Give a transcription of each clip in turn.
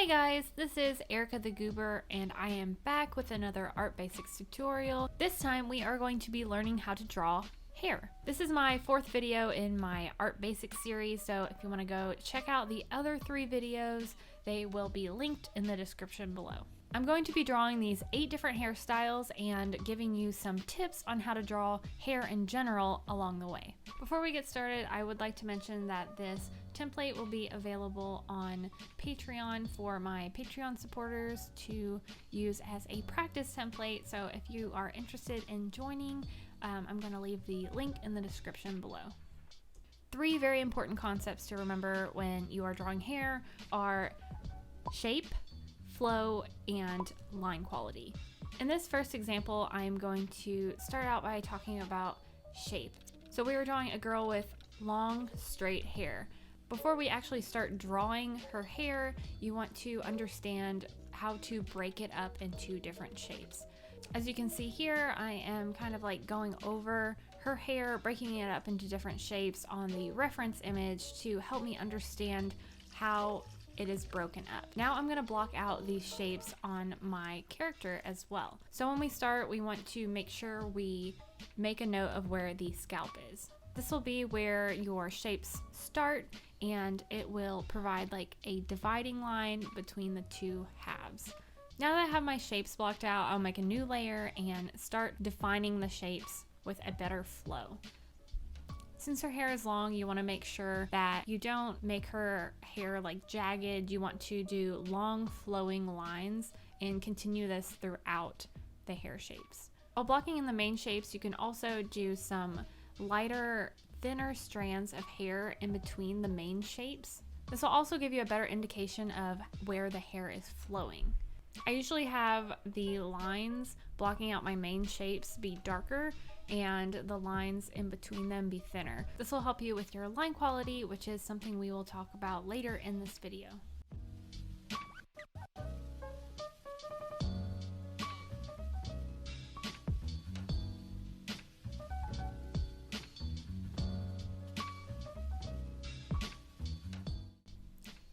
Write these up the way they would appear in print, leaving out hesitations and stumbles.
Hey guys, this is Erica the Goober and I am back with another Art Basics tutorial. This time we are going to be learning how to draw hair. This is my fourth video in my Art Basics series, so if you want to go check out the other 3 videos, they will be linked in the description below. I'm going to be drawing these 8 different hairstyles and giving you some tips on how to draw hair in general along the way. Before we get started, I would like to mention that this template will be available on Patreon for my Patreon supporters to use as a practice template. So if you are interested in joining, I'm going to leave the link in the description below. 3 very important concepts to remember when you are drawing hair are shape, flow, and line quality. In this first example, I'm going to start out by talking about shape. So we were drawing a girl with long, straight hair. Before we actually start drawing her hair, you want to understand how to break it up into different shapes. As you can see here, I am kind of like going over her hair, breaking it up into different shapes on the reference image to help me understand how it is broken up. Now I'm going to block out these shapes on my character as well. So when we start, we want to make sure we make a note of where the scalp is. This will be where your shapes start, and it will provide like a dividing line between the 2 halves. Now that I have my shapes blocked out, I'll make a new layer and start defining the shapes with a better flow. Since her hair is long, you want to make sure that you don't make her hair like jagged. You want to do long flowing lines and continue this throughout the hair shapes. While blocking in the main shapes, you can also do some lighter, thinner strands of hair in between the main shapes. This will also give you a better indication of where the hair is flowing. I usually have the lines blocking out my main shapes be darker and the lines in between them be thinner. This will help you with your line quality, which is something we will talk about later in this video.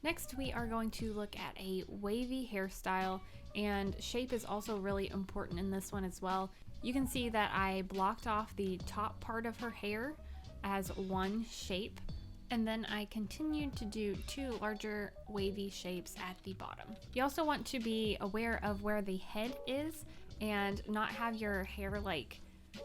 Next, we are going to look at a wavy hairstyle, and shape is also really important in this one as well. You can see that I blocked off the top part of her hair as one shape, and then I continued to do 2 larger wavy shapes at the bottom. You also want to be aware of where the head is and not have your hair like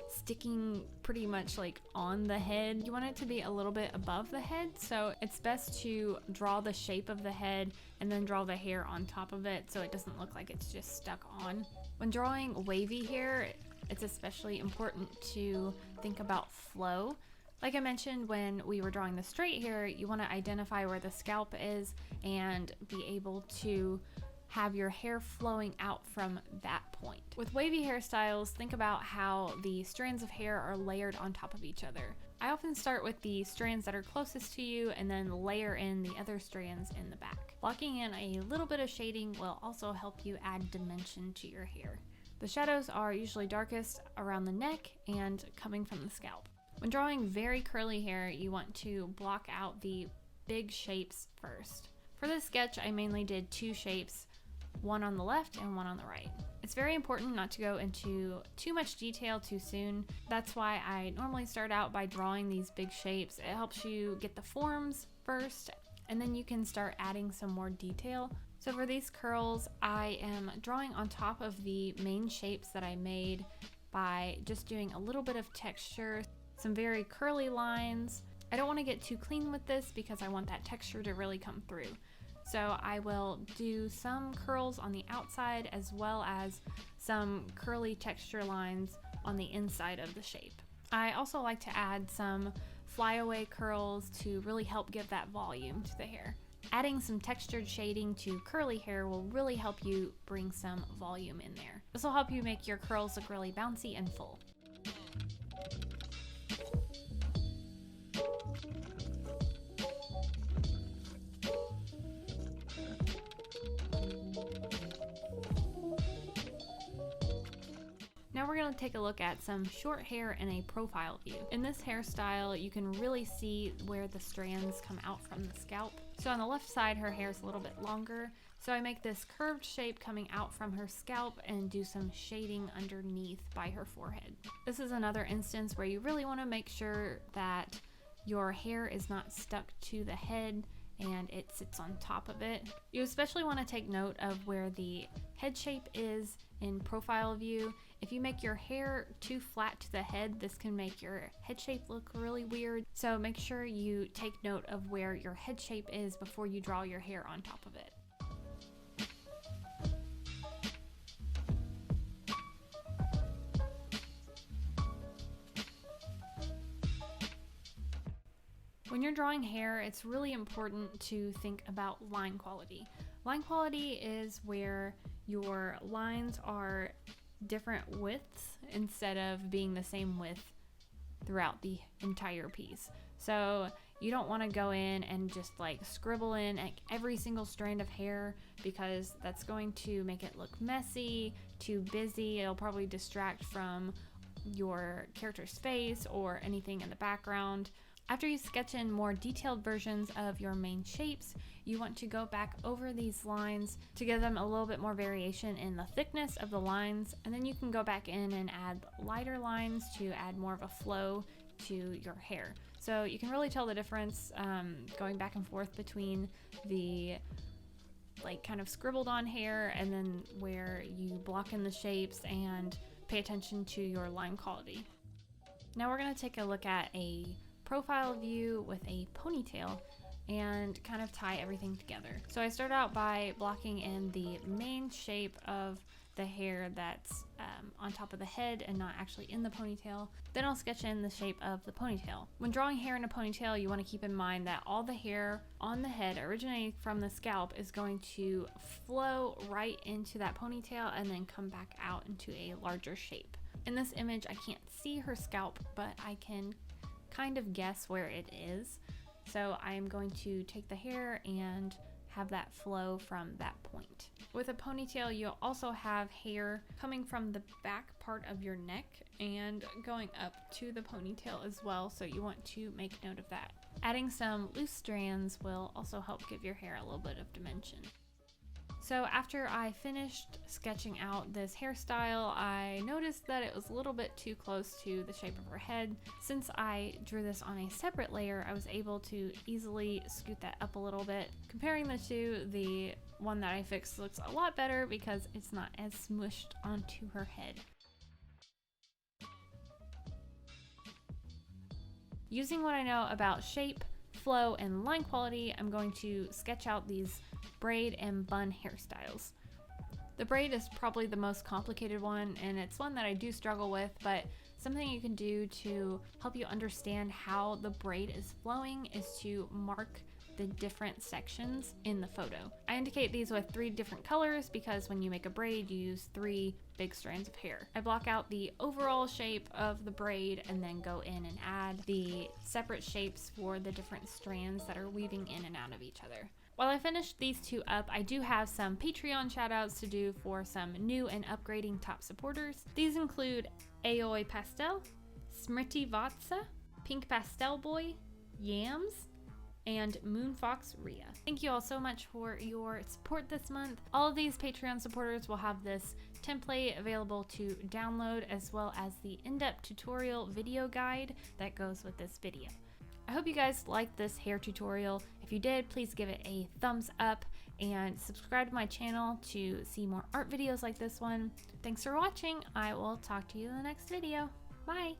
sticking pretty much like on the head. You want it to be a little bit above the head, so it's best to draw the shape of the head and then draw the hair on top of it so it doesn't look like it's just stuck on. When drawing wavy hair, it's especially important to think about flow. Like I mentioned, when we were drawing the straight hair, you want to identify where the scalp is and be able to have your hair flowing out from that point. With wavy hairstyles, think about how the strands of hair are layered on top of each other. I often start with the strands that are closest to you and then layer in the other strands in the back. Blocking in a little bit of shading will also help you add dimension to your hair. The shadows are usually darkest around the neck and coming from the scalp. When drawing very curly hair, you want to block out the big shapes first. For this sketch, I mainly did 2 shapes, one on the left and one on the right. It's very important not to go into too much detail too soon. That's why I normally start out by drawing these big shapes. It helps you get the forms first, and then you can start adding some more detail. So for these curls, I am drawing on top of the main shapes that I made by just doing a little bit of texture, some very curly lines. I don't want to get too clean with this because I want that texture to really come through. So I will do some curls on the outside as well as some curly texture lines on the inside of the shape. I also like to add some flyaway curls to really help give that volume to the hair. Adding some textured shading to curly hair will really help you bring some volume in there. This will help you make your curls look really bouncy and full. Now Now we're going to take a look at some short hair in a profile view. In this hairstyle, you can really see where the strands come out from the scalp. So on the left side, her hair is a little bit longer. So I make this curved shape coming out from her scalp and do some shading underneath by her forehead. This is another instance where you really want to make sure that your hair is not stuck to the head and it sits on top of it. You especially want to take note of where the head shape is in profile view. If you make your hair too flat to the head, this can make your head shape look really weird. So make sure you take note of where your head shape is before you draw your hair on top of it. When you're drawing hair, it's really important to think about line quality. Line quality is where your lines are different widths instead of being the same width throughout the entire piece. So you don't want to go in and just like scribble in like every single strand of hair, because that's going to make it look messy, too busy. It'll probably distract from your character's face or anything in the background. After you sketch in more detailed versions of your main shapes, you want to go back over these lines to give them a little bit more variation in the thickness of the lines, and then you can go back in and add lighter lines to add more of a flow to your hair. So you can really tell the difference going back and forth between the like kind of scribbled on hair and then where you block in the shapes and pay attention to your line quality. Now we're going to take a look at a profile view with a ponytail and kind of tie everything together. So I start out by blocking in the main shape of the hair that's on top of the head and not actually in the ponytail. Then I'll sketch in the shape of the ponytail. When drawing hair in a ponytail, you want to keep in mind that all the hair on the head originating from the scalp is going to flow right into that ponytail and then come back out into a larger shape. In this image, I can't see her scalp, but I can kind of guess where it is. So I am going to take the hair and have that flow from that point. With a ponytail, you'll also have hair coming from the back part of your neck and going up to the ponytail as well, so you want to make note of that. Adding some loose strands will also help give your hair a little bit of dimension. So after I finished sketching out this hairstyle, I noticed that it was a little bit too close to the shape of her head. Since I drew this on a separate layer, I was able to easily scoot that up a little bit. Comparing the two, the one that I fixed looks a lot better because it's not as smushed onto her head. Using what I know about shape, flow, and line quality, I'm going to sketch out these braid and bun hairstyles. The braid is probably the most complicated one, and it's one that I do struggle with, but something you can do to help you understand how the braid is flowing is to mark the different sections in the photo. I indicate these with 3 different colors because when you make a braid, you use 3 big strands of hair. I block out the overall shape of the braid and then go in and add the separate shapes for the different strands that are weaving in and out of each other. While I finished these 2 up, I do have some Patreon shoutouts to do for some new and upgrading top supporters. These include Aoi Pastel, Smriti Vatsa, Pink Pastel Boy, Yams, and Moonfox Rhea. Thank you all so much for your support this month. All of these Patreon supporters will have this template available to download, as well as the in-depth tutorial video guide that goes with this video. I hope you guys liked this hair tutorial. If you did, please give it a thumbs up and subscribe to my channel to see more art videos like this one. Thanks for watching. I will talk to you in the next video. Bye!